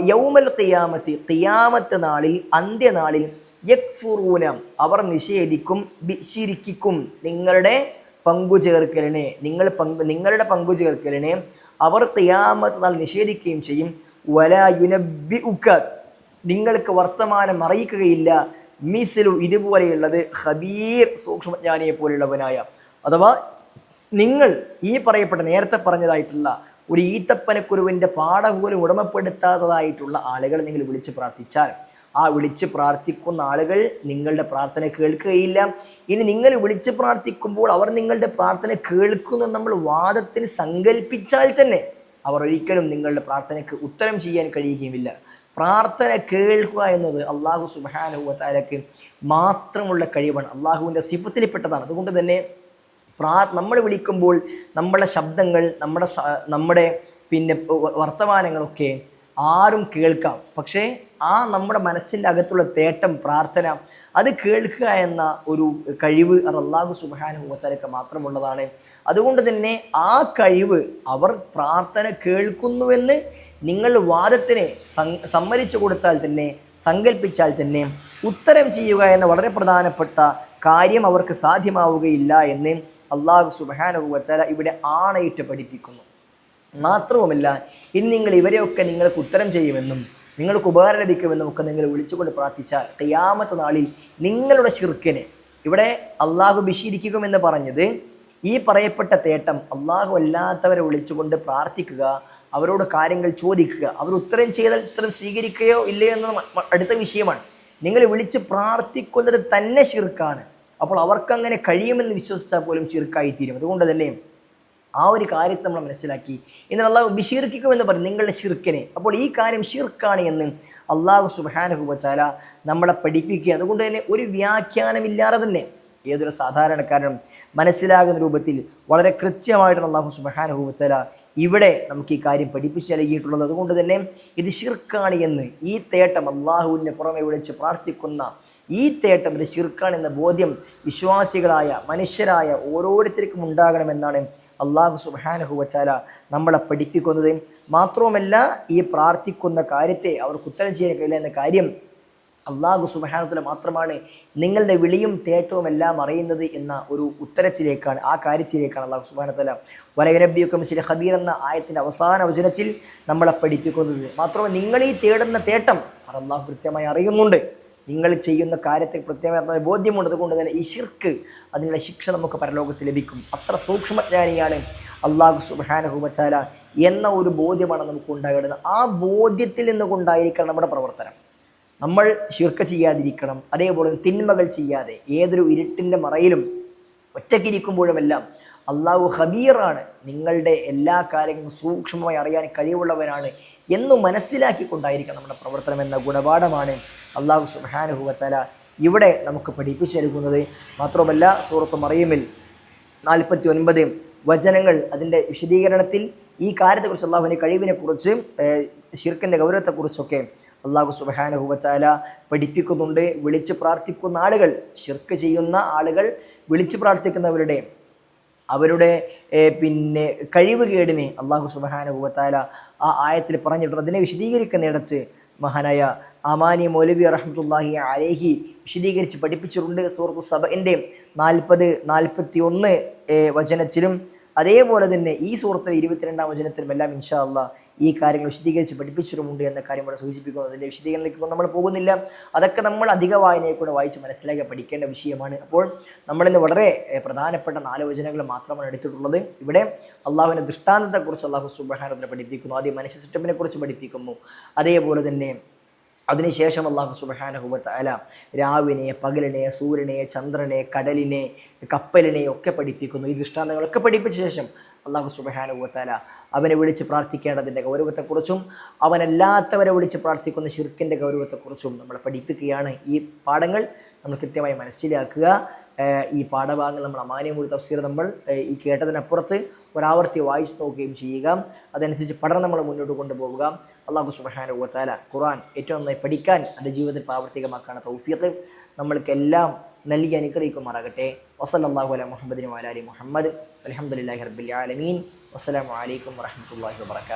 S1: യൗമൽ ഖിയാമത്തി, ഖിയാമത്ത് നാളിൽ, അന്ത്യനാളിൽ, യക്ഫുറൂന, അവർ നിഷേധിക്കും, ബിശിർകിക്കും, നിങ്ങളുടെ പങ്കുചേർക്കലിനെ, നിങ്ങളുടെ പങ്കുചേർക്കലിനെ അവർ ഖിയാമത്ത് നാൾ നിഷേധിക്കുകയും ചെയ്യും. വലാ യുനബ്ബിഉക, നിങ്ങൾക്ക് വർത്തമാനം അറിയിക്കുകയില്ല, മിസ്ലു, ഇതുപോലെയുള്ളത്, ഖബീർ, സൂക്ഷ്മജ്ഞാനിയെ പോലുള്ളവനായ. അഥവാ നിങ്ങൾ ഈ പറയപ്പെട്ട നേരത്തെ പറഞ്ഞതായിട്ടുള്ള ഒരു ഈത്തപ്പനക്കുരുവിൻ്റെ പാട പോലും ഉടമപ്പെടുത്താത്തതായിട്ടുള്ള ആളുകൾ നിങ്ങൾ വിളിച്ച് പ്രാർത്ഥിച്ചാൽ, ആ വിളിച്ച് പ്രാർത്ഥിക്കുന്ന ആളുകൾ നിങ്ങളുടെ പ്രാർത്ഥന കേൾക്കുകയില്ല. ഇനി നിങ്ങൾ വിളിച്ച് പ്രാർത്ഥിക്കുമ്പോൾ അവർ നിങ്ങളുടെ പ്രാർത്ഥന കേൾക്കുന്നു നമ്മൾ വാദത്തിന് സങ്കല്പിച്ചാൽ തന്നെ അവർ ഒരിക്കലും നിങ്ങളുടെ പ്രാർത്ഥനയ്ക്ക് ഉത്തരം ചെയ്യാൻ കഴിയുകയുമില്ല. പ്രാർത്ഥന കേൾക്കുക എന്നത് അല്ലാഹു സുബ്ഹാനഹു വ തആലക്ക് മാത്രമുള്ള കഴിവാണ്, അള്ളാഹുവിൻ്റെ സിഫത്തിൽപ്പെട്ടതാണ്. അതുകൊണ്ട് തന്നെ നമ്മൾ വിളിക്കുമ്പോൾ നമ്മുടെ ശബ്ദങ്ങൾ, നമ്മുടെ വർത്തമാനങ്ങളൊക്കെ ആരും കേൾക്കാം. പക്ഷേ ആ നമ്മുടെ മനസ്സിൻ്റെ അകത്തുള്ള തേട്ടം, പ്രാർത്ഥന, അത് കേൾക്കുക എന്ന ഒരു കഴിവ് അത് അല്ലാഹു സുബ്ഹാനഹു വ തആലക്ക് മാത്രമുള്ളതാണ്. അതുകൊണ്ട് തന്നെ ആ കഴിവ്, അവർ പ്രാർത്ഥന കേൾക്കുന്നുവെന്ന് നിങ്ങൾ വാദത്തിന് സമ്മതിച്ചു കൊടുത്താൽ തന്നെ, സങ്കല്പിച്ചാൽ തന്നെ ഉത്തരം ചെയ്യുക എന്ന വളരെ പ്രധാനപ്പെട്ട കാര്യം അവർക്ക് സാധ്യമാവുകയില്ല എന്ന് അല്ലാഹു സുബ്ഹാനഹു വ തആല ഇവിടെ ആണയിട്ട് പഠിപ്പിക്കുന്നു. മാത്രവുമല്ല ഇനി നിങ്ങൾ ഇവരെയൊക്കെ നിങ്ങൾക്ക് ഉത്തരം ചെയ്യുമെന്നും നിങ്ങൾക്ക് ഉപകാരം ലഭിക്കുമെന്നും ഒക്കെ നിങ്ങൾ വിളിച്ചുകൊണ്ട് പ്രാർത്ഥിച്ചാൽ ഖിയാമത്ത് നാളിൽ നിങ്ങളുടെ ശിർക്കിനെ, ഇവിടെ അള്ളാഹു ബിശീരിക്കുമെന്ന് പറഞ്ഞത് ഈ പറയപ്പെട്ട തേട്ടം അള്ളാഹു അല്ലാത്തവരെ വിളിച്ചുകൊണ്ട് പ്രാർത്ഥിക്കുക, അവരോട് കാര്യങ്ങൾ ചോദിക്കുക, അവർ ഉത്തരം ചെയ്താൽ ഉത്തരം സ്വീകരിക്കുകയോ ഇല്ലയോ എന്നത് അടുത്ത വിഷയമാണ്. നിങ്ങൾ വിളിച്ച് പ്രാർത്ഥിക്കുന്നത് തന്നെ ശിർക്കാണ്. അപ്പോൾ അവർക്കങ്ങനെ കഴിയുമെന്ന് വിശ്വസിച്ചാൽ പോലും ശിർക്കായിത്തീരും. അതുകൊണ്ട് തന്നെ ആ ഒരു കാര്യത്തെ നമ്മൾ മനസ്സിലാക്കി. എന്നാൽ അള്ളാഹു ബിശീർക്കിക്കുമെന്ന് പറയും നിങ്ങളുടെ ശിർക്കിനെ. അപ്പോൾ ഈ കാര്യം ശിർക്കാണ് എന്ന് അള്ളാഹു സുബ്ഹാനഹു വ തആല നമ്മളെ പഠിപ്പിക്കുക. അതുകൊണ്ട് തന്നെ ഒരു വ്യാഖ്യാനമില്ലാതെ തന്നെ ഏതൊരു സാധാരണക്കാരനും മനസ്സിലാകുന്ന രൂപത്തിൽ വളരെ കൃത്യമായിട്ടാണ് അള്ളാഹു സുബ്ഹാനഹു വ തആല ഇവിടെ നമുക്ക് ഈ കാര്യം പഠിപ്പിച്ച് നൽകിയിട്ടുള്ളത്. അതുകൊണ്ട് തന്നെ ഇത് ശിർക്കാണ് എന്ന്, ഈ തേട്ടം അള്ളാഹുവിനെ പുറമെ വിളിച്ച് പ്രാർത്ഥിക്കുന്ന ഈ തേട്ടം ഇത് ശിർക്കാണ് എന്ന ബോധ്യം വിശ്വാസികളായ മനുഷ്യരായ ഓരോരുത്തർക്കും ഉണ്ടാകണമെന്നാണ് അള്ളാഹു സുബ്ഹാനഹു വ തആല നമ്മളെ പഠിപ്പിക്കുന്നത്. മാത്രവുമല്ല ഈ പ്രാർത്ഥിക്കുന്ന കാര്യത്തെ അവർക്ക് ഉത്തരം ചെയ്യാൻ കഴിയില്ല എന്ന കാര്യം അള്ളാഹു സുബ്ഹാനഹു വ തആല മാത്രമാണ് നിങ്ങളുടെ വിളിയും തേട്ടവും എല്ലാം അറിയുന്നത് എന്ന ഒരു ഉത്തരത്തിലേക്കാണ്, ആ കാര്യത്തിലേക്കാണ് അള്ളാഹു സുബ്ഹാനഹു വ തആല വലയുനബ്ബിയുക്കും ബിൽ ഖബീർ എന്ന ആയത്തിൻ്റെ അവസാന വചനത്തിൽ നമ്മളെ പഠിപ്പിക്കുന്നത്. മാത്രമല്ല നിങ്ങൾ ഈ തേടുന്ന തേട്ടം അത് അള്ളാഹു കൃത്യമായി അറിയുന്നുണ്ട്, നിങ്ങൾ ചെയ്യുന്ന കാര്യത്തെ കൃത്യമായി ബോധ്യമുണ്ട്. അതുകൊണ്ട് തന്നെ ഈ ശിർക്ക് അതിനുള്ള ശിക്ഷ നമുക്ക് പരലോകത്ത് ലഭിക്കും. അത്ര സൂക്ഷ്മജ്ഞാനിയാണ് അള്ളാഹു സുബ്ഹാനഹു വ തആല എന്ന ഒരു ബോധ്യമാണ് നമുക്ക് ഉണ്ടാകേണ്ടത്. ആ ബോധ്യത്തിൽ നിന്നുകൊണ്ടായിരിക്കണം നമ്മുടെ പ്രവർത്തനം. നമ്മൾ ശിർക്ക് ചെയ്യാതിരിക്കണം, അതേപോലെ തിന്മകൾ ചെയ്യാതെ ഏതൊരു ഇരുട്ടിൻ്റെ മറയിലും ഒറ്റയ്ക്കിരിക്കുമ്പോഴുമെല്ലാം അള്ളാഹു ഖബീറാണ്, നിങ്ങളുടെ എല്ലാ കാര്യങ്ങളും സൂക്ഷ്മമായി അറിയാൻ കഴിവുള്ളവനാണ് എന്ന് മനസ്സിലാക്കിക്കൊണ്ടായിരിക്കണം നമ്മുടെ പ്രവർത്തനം എന്ന ഗുണപാഠമാണ് അള്ളാഹു സുബ്ഹാനഹു വ തആല ഇവിടെ നമുക്ക് പഠിപ്പിച്ചു നൽകുന്നത്. മാത്രമല്ല സൂറത്ത് മറിയമിൽ 49 വചനങ്ങൾ അതിൻ്റെ വിശദീകരണത്തിൽ ഈ കാര്യത്തെക്കുറിച്ച് അള്ളാഹുവിൻ്റെ കഴിവിനെക്കുറിച്ച് ശിർക്കിൻ്റെ ഗൗരവത്തെക്കുറിച്ചൊക്കെ അള്ളാഹു സുബ്ഹാനഹു വ തആല പഠിപ്പിക്കുന്നുണ്ട്. വിളിച്ച് പ്രാർത്ഥിക്കുന്ന ആളുകൾ, ശിർക്ക് ചെയ്യുന്ന ആളുകൾ വിളിച്ച് പ്രാർത്ഥിക്കുന്നവരുടെ പിന്നെ കഴിവ് കേടിനെ അള്ളാഹു സുബ്ഹാനഹു വ തആല ആ ആയത്തിൽ പറഞ്ഞിട്ടുണ്ട്. അതിനെ വിശദീകരിക്കുന്നിടത്ത് മഹാനായ അമാനി മൗലവി റഹ്മത്തുള്ളാഹി അലൈഹി വിശദീകരിച്ച് പഠിപ്പിച്ചിട്ടുണ്ട്. സൂറത്തു സബഇൻ്റെ 40-41 വചനത്തിലും അതേപോലെ തന്നെ ഈ സൂറത്തിലെ 22-ാം വചനത്തിലും എല്ലാം ഇൻഷാ അള്ളാഹ് ഈ കാര്യങ്ങൾ വിശദീകരിച്ച് പഠിപ്പിച്ചിട്ടുമുണ്ട് എന്ന കാര്യം ഇവിടെ സൂചിപ്പിക്കുന്നത്. അതിൻ്റെ വിശദീകരണത്തിലേക്ക് നമ്മൾ പോകുന്നില്ല. അതൊക്കെ നമ്മൾ അധിക വായനയെ കൂടെ വായിച്ച് മനസ്സിലാക്കി പഠിക്കേണ്ട വിഷയമാണ്. അപ്പോൾ നമ്മളിന്ന് വളരെ പ്രധാനപ്പെട്ട 4 വചനങ്ങൾ മാത്രമാണ് എടുത്തിട്ടുള്ളത്. ഇവിടെ അള്ളാഹുവിൻ്റെ ദൃഷ്ടാന്തത്തെക്കുറിച്ച് അള്ളാഹു സുബ്ഹാനഹു വ തആല പഠിപ്പിക്കുന്നു. ആദ്യം മനുഷ്യ സൃഷ്ടിപ്പിനെ കുറിച്ച് പഠിപ്പിക്കുന്നു. അതേപോലെ തന്നെ അതിനുശേഷം അള്ളാഹു സുബ്ഹാനഹു വ തആല രാവിനെ, പകലിനെ, സൂര്യനെ, ചന്ദ്രനെ, കടലിനെ, കപ്പലിനെ ഒക്കെ പഠിപ്പിക്കുന്നു. ഈ ദൃഷ്ടാന്തങ്ങളൊക്കെ പഠിപ്പിച്ച ശേഷം അള്ളാഹു സുബ്ഹാനഹു വ തആല അവനെ വിളിച്ച് പ്രാർത്ഥിക്കേണ്ടതിൻ്റെ ഗൗരവത്തെക്കുറിച്ചും അവനല്ലാത്തവരെ വിളിച്ച് പ്രാർത്ഥിക്കുന്ന ശിർക്കിൻ്റെ ഗൗരവത്തെക്കുറിച്ചും നമ്മളെ പഠിപ്പിക്കുകയാണ്. ഈ പാഠങ്ങൾ നമ്മൾ കൃത്യമായി മനസ്സിലാക്കുക. ഈ പാഠഭാഗങ്ങൾ നമ്മൾ അമാനിയ തഫ്സീർ നമ്മൾ ഈ കേട്ടതിനപ്പുറത്ത് ഒരാവർത്തി വായിച്ച് നോക്കുകയും ചെയ്യുക. അതനുസരിച്ച് പഠനം നമ്മൾ മുന്നോട്ട് കൊണ്ടുപോവുക. അള്ളാഹു സുബ്ഹാനഹു വ തആല ഖുർആൻ ഏറ്റവും നന്നായി പഠിക്കാൻ എൻ്റെ ജീവിതത്തിൽ പ്രാവർത്തികമാക്കാനുള്ള തൗഫീഖ് നമ്മൾക്കെല്ലാം നൽകി അനുഗ്രഹിക്കുമാറാകട്ടെ. വസല്ലല്ലാഹു അലാ മുഹമ്മദിൻ വഅലാ ആലി മുഹമ്മദ്. അൽഹംദുലില്ലാഹി റബ്ബിൽ ആലമീൻ. വസ്സലാമു അലൈക്കും വറഹ്മത്തുള്ളാഹി വബറകാതുഹു.